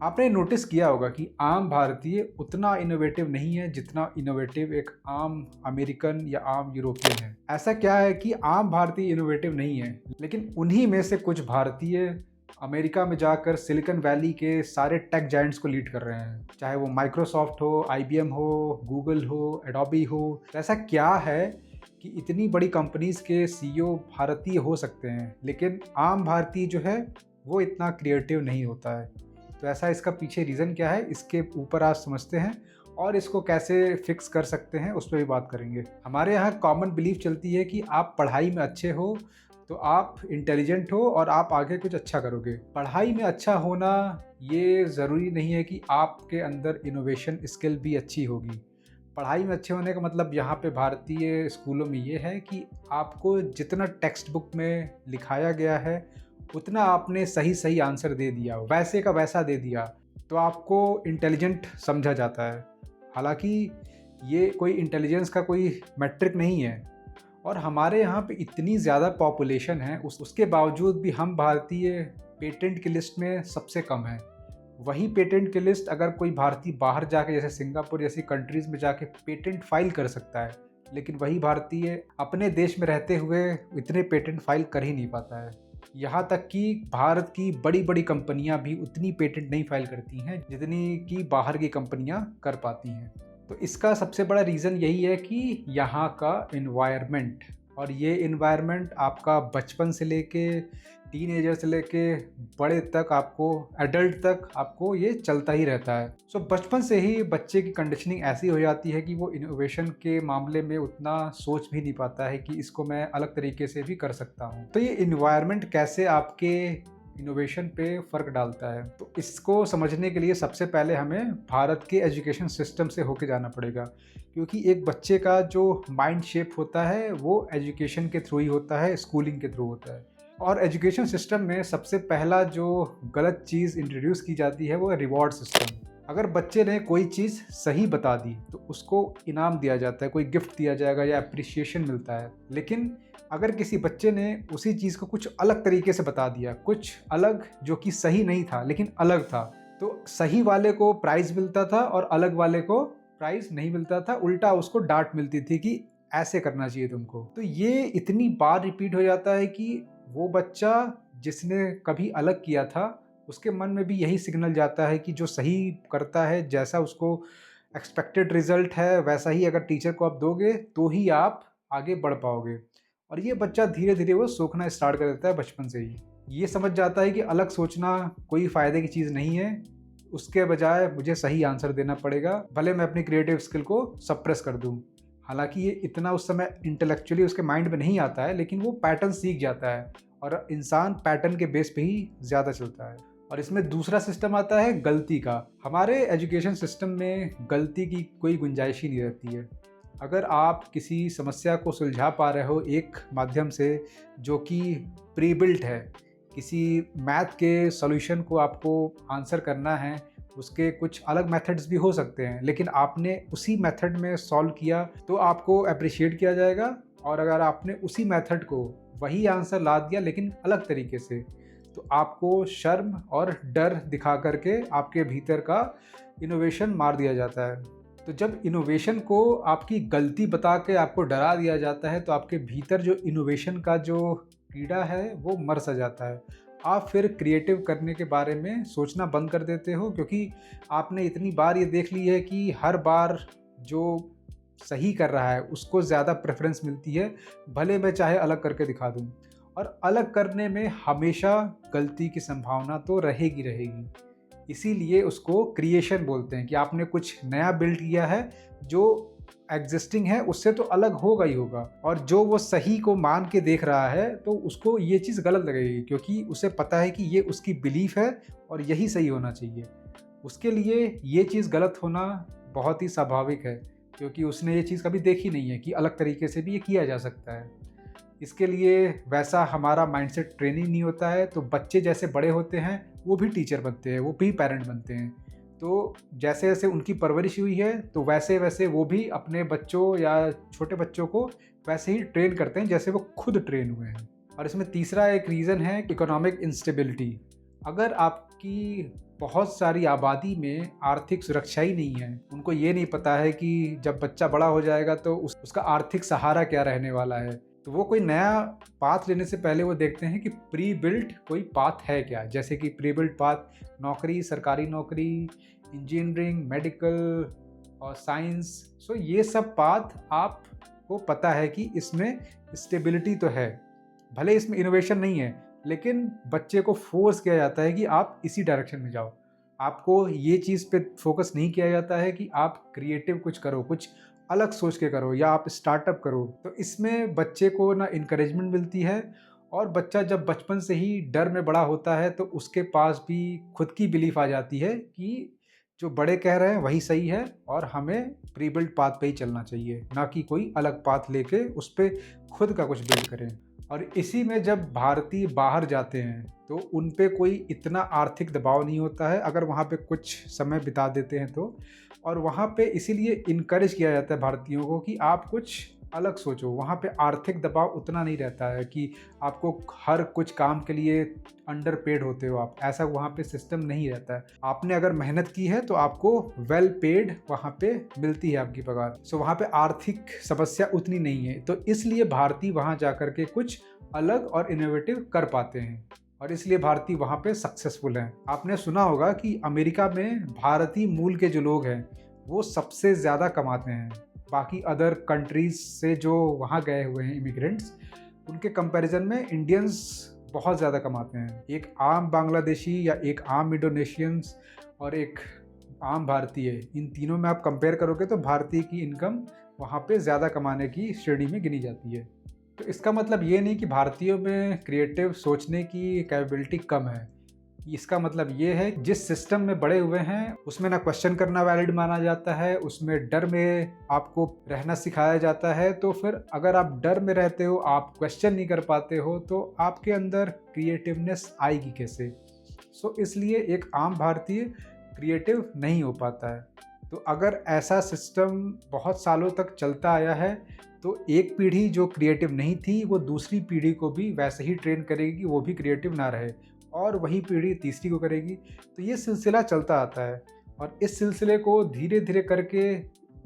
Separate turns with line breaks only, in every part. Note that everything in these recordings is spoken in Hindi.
आपने नोटिस किया होगा कि आम भारतीय उतना इनोवेटिव नहीं है जितना इनोवेटिव एक आम अमेरिकन या आम यूरोपियन है। ऐसा क्या है कि आम भारतीय इनोवेटिव नहीं है, लेकिन उन्हीं में से कुछ भारतीय अमेरिका में जाकर सिलिकॉन वैली के सारे टेक जायंट्स को लीड कर रहे हैं। चाहे वो माइक्रोसॉफ्ट हो, आईबीएम हो, गूगल हो, एडोबी हो। तो ऐसा क्या है कि इतनी बड़ी कंपनीज के सीईओ भारतीय हो सकते हैं, लेकिन आम भारतीय जो है वो इतना क्रिएटिव नहीं होता है। तो ऐसा इसका पीछे रीज़न क्या है, इसके ऊपर आज समझते हैं और इसको कैसे फिक्स कर सकते हैं उस पर भी बात करेंगे। हमारे यहाँ कॉमन बिलीफ चलती है कि आप पढ़ाई में अच्छे हो तो आप इंटेलिजेंट हो और आप आगे कुछ अच्छा करोगे। पढ़ाई में अच्छा होना ये ज़रूरी नहीं है कि आपके अंदर इनोवेशन स्किल भी अच्छी होगी। पढ़ाई में अच्छे होने का मतलब यहाँ पे भारतीय स्कूलों में ये है कि आपको जितना टेक्स्ट बुक में लिखाया गया है उतना आपने सही सही आंसर दे दिया, वैसे का वैसा दे दिया, तो आपको इंटेलिजेंट समझा जाता है। हालांकि ये कोई इंटेलिजेंस का कोई मैट्रिक नहीं है। और हमारे यहाँ पे इतनी ज़्यादा पॉपुलेशन है, उसके बावजूद भी हम भारतीय पेटेंट की लिस्ट में सबसे कम हैं। वही पेटेंट की लिस्ट अगर कोई भारतीय बाहर जाके, जैसे सिंगापुर जैसी कंट्रीज़ में जाके पेटेंट फाइल कर सकता है, लेकिन वही भारतीय अपने देश में रहते हुए इतने पेटेंट फाइल कर ही नहीं पाता है। यहाँ तक कि भारत की बड़ी बड़ी कंपनियां भी उतनी पेटेंट नहीं फाइल करती हैं जितनी कि बाहर की कंपनियां कर पाती हैं। तो इसका सबसे बड़ा रीज़न यही है कि यहाँ का इन्वायरमेंट, और ये इन्वायरमेंट आपका बचपन से लेके टीनेजर से लेके बड़े तक, आपको एडल्ट तक आपको ये चलता ही रहता है। सो बचपन से ही बच्चे की कंडीशनिंग ऐसी हो जाती है कि वो इनोवेशन के मामले में उतना सोच भी नहीं पाता है कि इसको मैं अलग तरीके से भी कर सकता हूँ। तो ये इन्वायरमेंट कैसे आपके इनोवेशन पे फ़र्क डालता है, तो इसको समझने के लिए सबसे पहले हमें भारत के एजुकेशन सिस्टम से होके जाना पड़ेगा। क्योंकि एक बच्चे का जो माइंड शेप होता है वो एजुकेशन के थ्रू ही होता है, स्कूलिंग के थ्रू होता है। और एजुकेशन सिस्टम में सबसे पहला जो गलत चीज़ इंट्रोड्यूस की जाती है वो है रिवॉर्ड सिस्टम। अगर बच्चे ने कोई चीज़ सही बता दी तो उसको इनाम दिया जाता है, कोई गिफ्ट दिया जाएगा या अप्रिसिएशन मिलता है। लेकिन अगर किसी बच्चे ने उसी चीज़ को कुछ अलग तरीके से बता दिया, कुछ अलग जो कि सही नहीं था लेकिन अलग था, तो सही वाले को प्राइज़ मिलता था और अलग वाले को प्राइज़ नहीं मिलता था। उल्टा उसको डांट मिलती थी कि ऐसे करना चाहिए तुमको। तो ये इतनी बार रिपीट हो जाता है कि वो बच्चा जिसने कभी अलग किया था उसके मन में भी यही सिग्नल जाता है कि जो सही करता है, जैसा उसको एक्सपेक्टेड रिजल्ट है वैसा ही अगर टीचर को आप दोगे तो ही आप आगे बढ़ पाओगे। और ये बच्चा धीरे धीरे वो सोचना स्टार्ट कर देता है बचपन से ही। ये समझ जाता है कि अलग सोचना कोई फ़ायदे की चीज़ नहीं है, उसके बजाय मुझे सही आंसर देना पड़ेगा, भले मैं अपनी क्रिएटिव स्किल को सप्रेस कर दूँ। हालांकि ये इतना उस समय इंटेलेक्चुअली उसके माइंड में नहीं आता है, लेकिन वो पैटर्न सीख जाता है और इंसान पैटर्न के बेस पे ही ज़्यादा चलता है। और इसमें दूसरा सिस्टम आता है गलती का। हमारे एजुकेशन सिस्टम में गलती की कोई गुंजाइश ही नहीं रहती है। अगर आप किसी समस्या को सुलझा पा रहे हो एक माध्यम से जो कि प्री बिल्ट है, किसी मैथ के सॉल्यूशन को आपको आंसर करना है, उसके कुछ अलग मेथड्स भी हो सकते हैं, लेकिन आपने उसी मेथड में सॉल्व किया तो आपको अप्रिशिएट किया जाएगा। और अगर आपने उसी मेथड को वही आंसर ला दिया लेकिन अलग तरीके से, तो आपको शर्म और डर दिखा करके आपके भीतर का इनोवेशन मार दिया जाता है। तो जब इनोवेशन को आपकी गलती बता के आपको डरा दिया जाता है तो आपके भीतर जो इनोवेशन का जो कीड़ा है वो मर सा जाता है। आप फिर क्रिएटिव करने के बारे में सोचना बंद कर देते हो, क्योंकि आपने इतनी बार ये देख ली है कि हर बार जो सही कर रहा है उसको ज़्यादा प्रेफरेंस मिलती है, भले मैं चाहे अलग करके दिखा दूँ। और अलग करने में हमेशा गलती की संभावना तो रहेगी रहेगी। इसीलिए उसको क्रिएशन बोलते हैं कि आपने कुछ नया बिल्ड किया है, जो एग्जिस्टिंग है उससे तो अलग होगा ही होगा। और जो वो सही को मान के देख रहा है तो उसको ये चीज़ गलत लगेगी, क्योंकि उसे पता है कि ये उसकी बिलीफ है और यही सही होना चाहिए। उसके लिए ये चीज़ गलत होना बहुत ही स्वाभाविक है, क्योंकि उसने ये चीज़ कभी देखी नहीं है कि अलग तरीके से भी ये किया जा सकता है। इसके लिए वैसा हमारा माइंडसेट ट्रेनिंग नहीं होता है। तो बच्चे जैसे बड़े होते हैं वो भी टीचर बनते हैं, वो भी पेरेंट बनते हैं। तो जैसे जैसे उनकी परवरिश हुई है तो वैसे वैसे वो भी अपने बच्चों या छोटे बच्चों को वैसे ही ट्रेन करते हैं जैसे वो खुद ट्रेन हुए हैं। और इसमें तीसरा एक रीज़न है इकोनॉमिक इंस्टेबिलिटी। अगर आपकी कि बहुत सारी आबादी में आर्थिक सुरक्षा ही नहीं है। उनको ये नहीं पता है कि जब बच्चा बड़ा हो जाएगा तो उसका आर्थिक सहारा क्या रहने वाला है। तो वो कोई नया पाथ लेने से पहले वो देखते हैं कि प्री बिल्ट कोई पाथ है क्या, जैसे कि प्री बिल्ट पाथ नौकरी, सरकारी नौकरी, इंजीनियरिंग, मेडिकल और साइंस। सो ये सब पाथ आपको पता है कि इसमें स्टेबिलिटी तो है, भले इसमें इनोवेशन नहीं है, लेकिन बच्चे को फोर्स किया जाता है कि आप इसी डायरेक्शन में जाओ। आपको ये चीज़ पे फोकस नहीं किया जाता है कि आप क्रिएटिव कुछ करो, कुछ अलग सोच के करो या आप स्टार्टअप करो। तो इसमें बच्चे को ना इनकरेजमेंट मिलती है, और बच्चा जब बचपन से ही डर में बड़ा होता है तो उसके पास भी खुद की बिलीफ आ जाती है कि जो बड़े कह रहे हैं वही सही है और हमें प्री बिल्ट पाथ पे ही चलना चाहिए, ना कि कोई अलग पाथ लेके उस पर खुद का कुछ बिल्ड करें। और इसी में जब भारतीय बाहर जाते हैं तो उन पे कोई इतना आर्थिक दबाव नहीं होता है अगर वहाँ पे कुछ समय बिता देते हैं तो। और वहाँ पे इसीलिए इनकरेज किया जाता है भारतीयों को कि आप कुछ अलग सोचो। वहाँ पे आर्थिक दबाव उतना नहीं रहता है कि आपको हर कुछ काम के लिए अंडर पेड होते हो आप, ऐसा वहाँ पे सिस्टम नहीं रहता है। आपने अगर मेहनत की है तो आपको वेल पेड वहाँ पे मिलती है आपकी पगार। सो वहाँ पे आर्थिक समस्या उतनी नहीं है, तो इसलिए भारतीय वहाँ जा कर के कुछ अलग और इनोवेटिव कर पाते हैं, और इसलिए भारतीय वहाँ पे सक्सेसफुल हैं। आपने सुना होगा कि अमेरिका में भारतीय मूल के जो लोग हैं वो सबसे ज़्यादा कमाते हैं। बाकी अदर कंट्रीज से जो वहाँ गए हुए हैं इमिग्रेंट्स, उनके कंपैरिजन में इंडियंस बहुत ज़्यादा कमाते हैं। एक आम बांग्लादेशी या एक आम इंडोनेशियंस और एक आम भारतीय, इन तीनों में आप कंपेयर करोगे तो भारतीय की इनकम वहाँ पे ज़्यादा कमाने की श्रेणी में गिनी जाती है। तो इसका मतलब ये नहीं कि भारतीयों में क्रिएटिव सोचने की कैपेबिलिटी कम है। इसका मतलब ये है जिस सिस्टम में बड़े हुए हैं उसमें ना क्वेश्चन करना वैलिड माना जाता है, उसमें डर में आपको रहना सिखाया जाता है। तो फिर अगर आप डर में रहते हो, आप क्वेश्चन नहीं कर पाते हो, तो आपके अंदर क्रिएटिवनेस आएगी कैसे? सो इसलिए एक आम भारतीय क्रिएटिव नहीं हो पाता है। तो अगर ऐसा सिस्टम बहुत सालों तक चलता आया है तो एक पीढ़ी जो क्रिएटिव नहीं थी वो दूसरी पीढ़ी को भी वैसे ही ट्रेन करेगी कि वो भी क्रिएटिव ना रहे, और वही पीढ़ी तीसरी को करेगी। तो ये सिलसिला चलता आता है, और इस सिलसिले को धीरे धीरे करके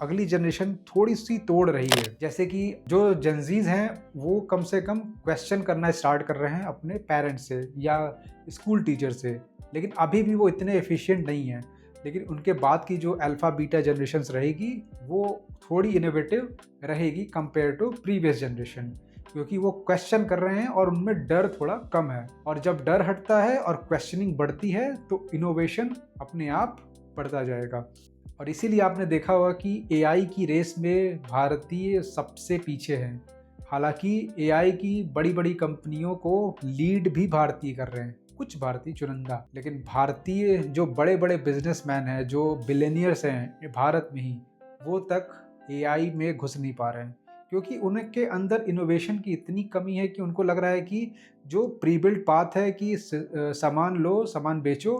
अगली जनरेशन थोड़ी सी तोड़ रही है। जैसे कि जो जेनजीज हैं वो कम से कम क्वेश्चन करना स्टार्ट कर रहे हैं अपने पेरेंट्स से या स्कूल टीचर से, लेकिन अभी भी वो इतने एफिशिएंट नहीं हैं। लेकिन उनके बाद की जो अल्फ़ा बीटा जनरेशन्स रहेगी वो थोड़ी इनोवेटिव रहेगी कंपेयर टू प्रीवियस जनरेशन, क्योंकि वो क्वेश्चन कर रहे हैं और उनमें डर थोड़ा कम है। और जब डर हटता है और क्वेश्चनिंग बढ़ती है तो इनोवेशन अपने आप बढ़ता जाएगा। और इसीलिए आपने देखा होगा कि एआई की रेस में भारतीय सबसे पीछे हैं। हालांकि एआई की बड़ी बड़ी कंपनियों को लीड भी भारतीय कर रहे हैं, कुछ भारतीय चुनिंदा, लेकिन भारतीय जो बड़े बड़े बिजनेसमैन हैं, जो बिलियनियर्स हैं भारत में ही, वो तक एआई में घुस नहीं पा रहे हैं, क्योंकि उनके अंदर इनोवेशन की इतनी कमी है कि उनको लग रहा है कि जो प्री बिल्ट पाथ है कि सामान लो सामान बेचो,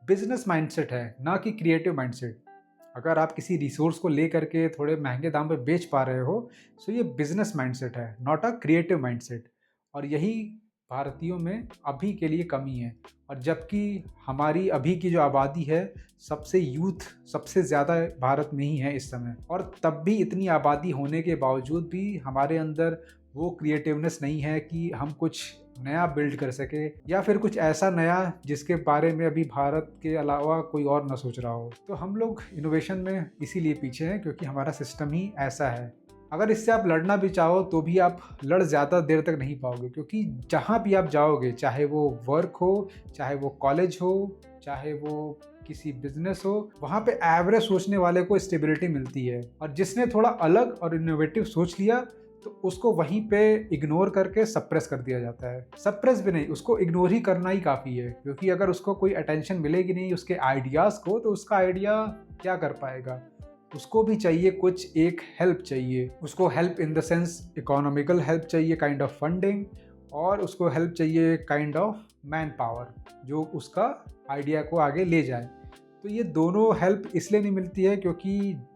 बिजनेस माइंडसेट है, ना कि क्रिएटिव माइंडसेट। अगर आप किसी रिसोर्स को ले करके थोड़े महंगे दाम पे बेच पा रहे हो तो ये बिजनेस माइंडसेट है, नॉट अ क्रिएटिव माइंडसेट। और यही भारतीयों में अभी के लिए कमी है। और जबकि हमारी अभी की जो आबादी है सबसे यूथ सबसे ज़्यादा भारत में ही है इस समय, और तब भी इतनी आबादी होने के बावजूद भी हमारे अंदर वो क्रिएटिवनेस नहीं है कि हम कुछ नया बिल्ड कर सके, या फिर कुछ ऐसा नया जिसके बारे में अभी भारत के अलावा कोई और ना सोच रहा हो। तो हम लोग इनोवेशन में इसीलिए पीछे हैं क्योंकि हमारा सिस्टम ही ऐसा है। अगर इससे आप लड़ना भी चाहो तो भी आप लड़ ज़्यादा देर तक नहीं पाओगे, क्योंकि जहाँ भी आप जाओगे, चाहे वो वर्क हो, चाहे वो कॉलेज हो, चाहे वो किसी बिजनेस हो, वहाँ पे एवरेज सोचने वाले को स्टेबिलिटी मिलती है। और जिसने थोड़ा अलग और इनोवेटिव सोच लिया तो उसको वहीं पे इग्नोर करके सप्रेस कर दिया जाता है। सप्रेस भी नहीं, उसको इग्नोर ही करना ही काफ़ी है, क्योंकि अगर उसको कोई अटेंशन मिलेगी नहीं उसके आइडियाज़ को, तो उसका आइडिया क्या कर पाएगा। उसको भी चाहिए कुछ एक हेल्प चाहिए, उसको help in the sense economical help चाहिए, काइंड ऑफ फंडिंग, और उसको हेल्प चाहिए काइंड ऑफ मैन पावर जो उसका आइडिया को आगे ले जाए। तो ये दोनों हेल्प इसलिए नहीं मिलती है क्योंकि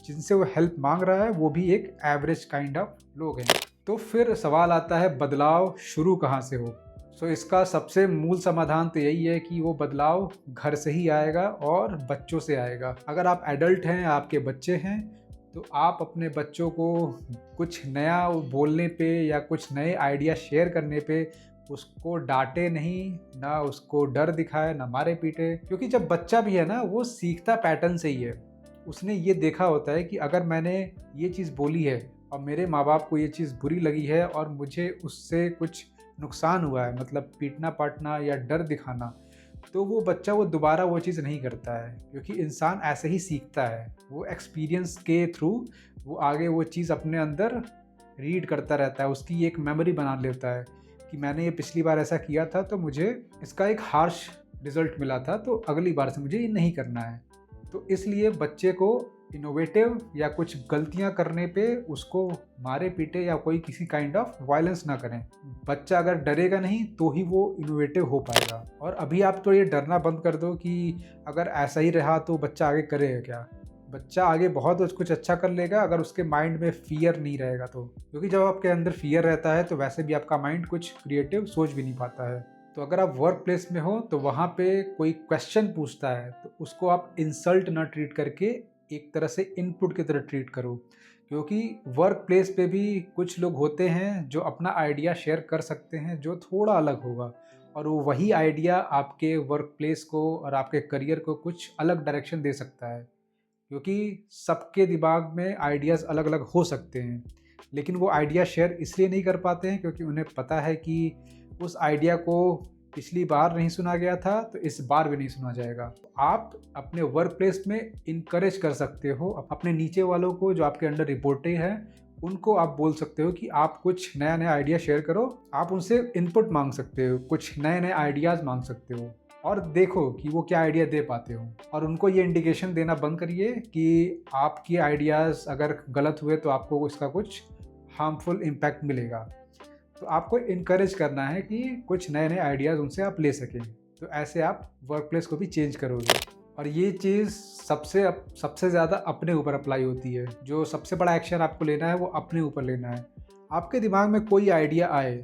जिनसे वो हेल्प मांग रहा है वो भी एक एवरेज काइंड ऑफ लोग हैं। तो फिर सवाल आता है बदलाव शुरू कहाँ से हो। इसका सबसे मूल समाधान तो यही है कि वो बदलाव घर से ही आएगा और बच्चों से आएगा। अगर आप एडल्ट हैं, आपके बच्चे हैं, तो आप अपने बच्चों को कुछ नया बोलने पे या कुछ नए आइडिया शेयर करने पे उसको डांटे नहीं, ना उसको डर दिखाए, ना मारे पीटे। क्योंकि जब बच्चा भी है ना, वो सीखता पैटर्न से ही है। उसने ये देखा होता है कि अगर मैंने ये चीज़ बोली है और मेरे माँ बाप को ये चीज़ बुरी लगी है और मुझे उससे कुछ नुकसान हुआ है, मतलब पीटना पाटना या डर दिखाना, तो वो बच्चा वो दोबारा वो चीज़ नहीं करता है। क्योंकि इंसान ऐसे ही सीखता है, वो एक्सपीरियंस के थ्रू वो आगे वो चीज़ अपने अंदर रीड करता रहता है, उसकी एक मेमोरी बना लेता है कि मैंने ये पिछली बार ऐसा किया था तो मुझे इसका एक हार्श रिजल्ट मिला था, तो अगली बार से मुझे ये नहीं करना है। तो इसलिए बच्चे को इनोवेटिव या कुछ गलतियां करने पे उसको मारे पीटे या कोई किसी काइंड ऑफ वायलेंस ना करें। बच्चा अगर डरेगा नहीं तो ही वो इनोवेटिव हो पाएगा। और अभी आप तो ये डरना बंद कर दो कि अगर ऐसा ही रहा तो बच्चा आगे करेगा क्या। बच्चा आगे बहुत कुछ अच्छा कर लेगा अगर उसके माइंड में फियर नहीं रहेगा तो। क्योंकि जब आपके अंदर फियर रहता है तो वैसे भी आपका माइंड कुछ क्रिएटिव सोच भी नहीं पाता है। तो अगर आप वर्क प्लेस में हो तो वहाँ पे कोई क्वेश्चन पूछता है तो उसको आप इंसल्ट ना ट्रीट करके एक तरह से इनपुट की तरह ट्रीट करो। क्योंकि वर्क प्लेस पे भी कुछ लोग होते हैं जो अपना आइडिया शेयर कर सकते हैं जो थोड़ा अलग होगा, और वो वही आइडिया आपके वर्क प्लेस को और आपके करियर को कुछ अलग डायरेक्शन दे सकता है। क्योंकि सबके दिमाग में आइडियाज़ अलग अलग हो सकते हैं, लेकिन वो आइडिया शेयर इसलिए नहीं कर पाते हैं क्योंकि उन्हें पता है कि उस आइडिया को पिछली बार नहीं सुना गया था तो इस बार भी नहीं सुना जाएगा। आप अपने वर्क प्लेस में इनकरेज कर सकते हो अपने नीचे वालों को, जो आपके अंडर रिपोर्टें हैं, उनको आप बोल सकते हो कि आप कुछ नया नया आइडिया शेयर करो। आप उनसे इनपुट मांग सकते हो, कुछ नए नए आइडियाज़ मांग सकते हो और देखो कि वो क्या आइडिया दे पाते हो। और उनको ये इंडिकेशन देना बंद करिए कि आपकी आइडियाज़ अगर गलत हुए तो आपको उसका कुछ हार्मफुल इम्पैक्ट मिलेगा। तो आपको इनकरेज करना है कि कुछ नए नए आइडियाज़ उनसे आप ले सकें। तो ऐसे आप वर्क प्लेस को भी चेंज करोगे। और ये चीज़ सबसे ज़्यादा अपने ऊपर अप्लाई होती है। जो सबसे बड़ा एक्शन आपको लेना है वो अपने ऊपर लेना है। आपके दिमाग में कोई आइडिया आए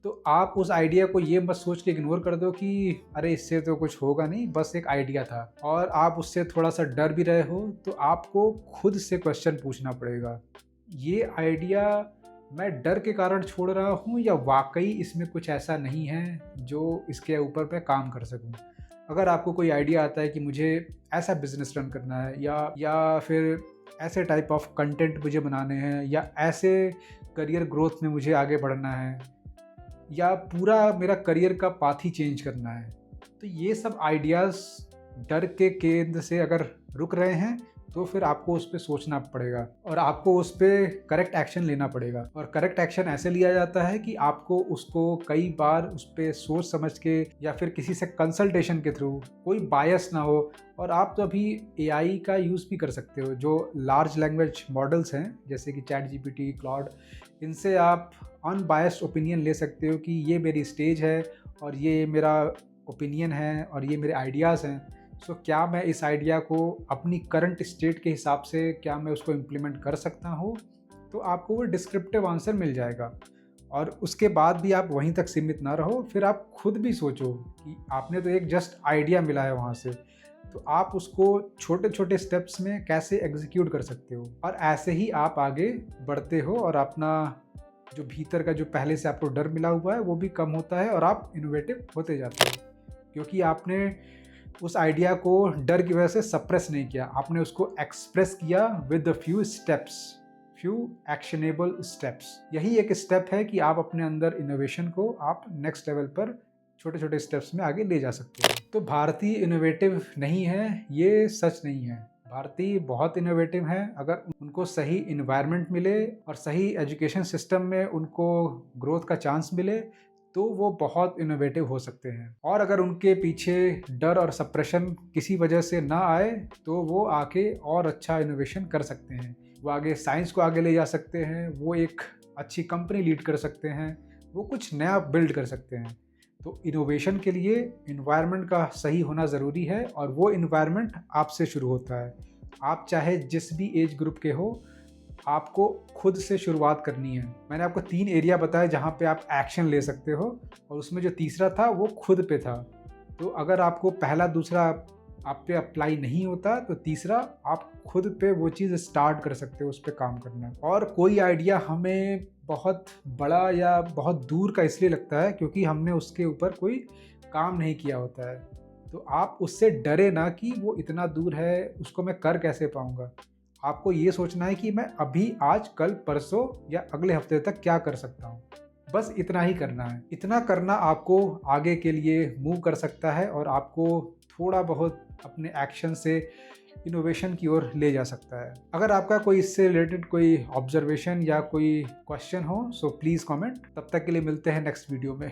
तो आप उस आइडिया को ये मत सोच के इग्नोर कर दो कि अरे इससे तो कुछ होगा नहीं, बस एक आइडिया था, और आप उससे थोड़ा सा डर भी रहे हो, तो आपको खुद से क्वेश्चन पूछना पड़ेगा, ये आइडिया मैं डर के कारण छोड़ रहा हूँ या वाकई इसमें कुछ ऐसा नहीं है जो इसके ऊपर मैं काम कर सकूँ। अगर आपको कोई आइडिया आता है कि मुझे ऐसा बिजनेस रन करना है या फिर ऐसे टाइप ऑफ कंटेंट मुझे बनाने हैं या ऐसे करियर ग्रोथ में मुझे आगे बढ़ना है या पूरा मेरा करियर का पाथ ही चेंज करना है, तो ये सब आइडियाज़ डर के केंद्र से अगर रुक रहे हैं तो फिर आपको उस पर सोचना पड़ेगा और आपको उस पर करेक्ट एक्शन लेना पड़ेगा। और करेक्ट एक्शन ऐसे लिया जाता है कि आपको उसको कई बार उस पर सोच समझ के या फिर किसी से कंसल्टेशन के थ्रू, कोई बायस ना हो। और आप तो अभी एआई का यूज़ भी कर सकते हो, जो लार्ज लैंग्वेज मॉडल्स हैं जैसे कि ChatGPT, क्लाउड, इनसे आप अनबायस्ड ओपिनियन ले सकते हो कि ये मेरी स्टेज है और ये मेरा ओपिनियन है और ये मेरे आइडियाज़ हैं। सो क्या मैं इस आइडिया को अपनी करंट स्टेट के हिसाब से क्या मैं उसको इम्प्लीमेंट कर सकता हूँ, तो आपको वो डिस्क्रिप्टिव आंसर मिल जाएगा। और उसके बाद भी आप वहीं तक सीमित ना रहो, फिर आप खुद भी सोचो कि आपने तो एक जस्ट आइडिया मिला है वहाँ से, तो आप उसको छोटे छोटे स्टेप्स में कैसे एग्जीक्यूट कर सकते हो। और ऐसे ही आप आगे बढ़ते हो और अपना जो भीतर का जो पहले से आपको डर मिला हुआ है वो भी कम होता है और आप इनोवेटिव होते जाते हो, क्योंकि आपने उस आइडिया को डर की वजह से सप्रेस नहीं किया, आपने उसको एक्सप्रेस किया with the few steps, few actionable steps. यही एक स्टेप है कि आप अपने अंदर इनोवेशन को आप नेक्स्ट लेवल पर छोटे छोटे स्टेप्स में आगे ले जा सकते हो। तो भारतीय इनोवेटिव नहीं है, ये सच नहीं है। भारतीय बहुत इनोवेटिव हैं। अगर उनको सही इन्वायरमेंट मिले और सही एजुकेशन सिस्टम में उनको ग्रोथ का चांस मिले तो वो बहुत इनोवेटिव हो सकते हैं। और अगर उनके पीछे डर और सप्रेशन किसी वजह से ना आए तो वो आके और अच्छा इनोवेशन कर सकते हैं। वो आगे साइंस को आगे ले जा सकते हैं, वो एक अच्छी कंपनी लीड कर सकते हैं, वो कुछ नया बिल्ड कर सकते हैं। तो इनोवेशन के लिए इन्वायरमेंट का सही होना ज़रूरी है और वो इन्वायरमेंट आपसे शुरू होता है। आप चाहे जिस भी एज ग्रुप के हो, आपको खुद से शुरुआत करनी है। मैंने आपको 3 एरिया बताया जहाँ पे आप एक्शन ले सकते हो, और उसमें जो तीसरा था वो खुद पे था। तो अगर आपको पहला दूसरा आप पे अप्लाई नहीं होता तो तीसरा आप खुद पे वो चीज़ स्टार्ट कर सकते हो, उस पे काम करना। और कोई आइडिया हमें बहुत बड़ा या बहुत दूर का इसलिए लगता है क्योंकि हमने उसके ऊपर कोई काम नहीं किया होता है। तो आप उससे डरे ना कि वो इतना दूर है, उसको मैं कर कैसे पाऊँगा। आपको ये सोचना है कि मैं अभी, आज, कल, परसों या अगले हफ्ते तक क्या कर सकता हूँ। बस इतना ही करना है। इतना करना आपको आगे के लिए मूव कर सकता है और आपको थोड़ा बहुत अपने एक्शन से इनोवेशन की ओर ले जा सकता है। अगर आपका कोई इससे रिलेटेड कोई ऑब्जर्वेशन या कोई क्वेश्चन हो सो प्लीज़ कमेंट। तब तक के लिए मिलते हैं नेक्स्ट वीडियो में।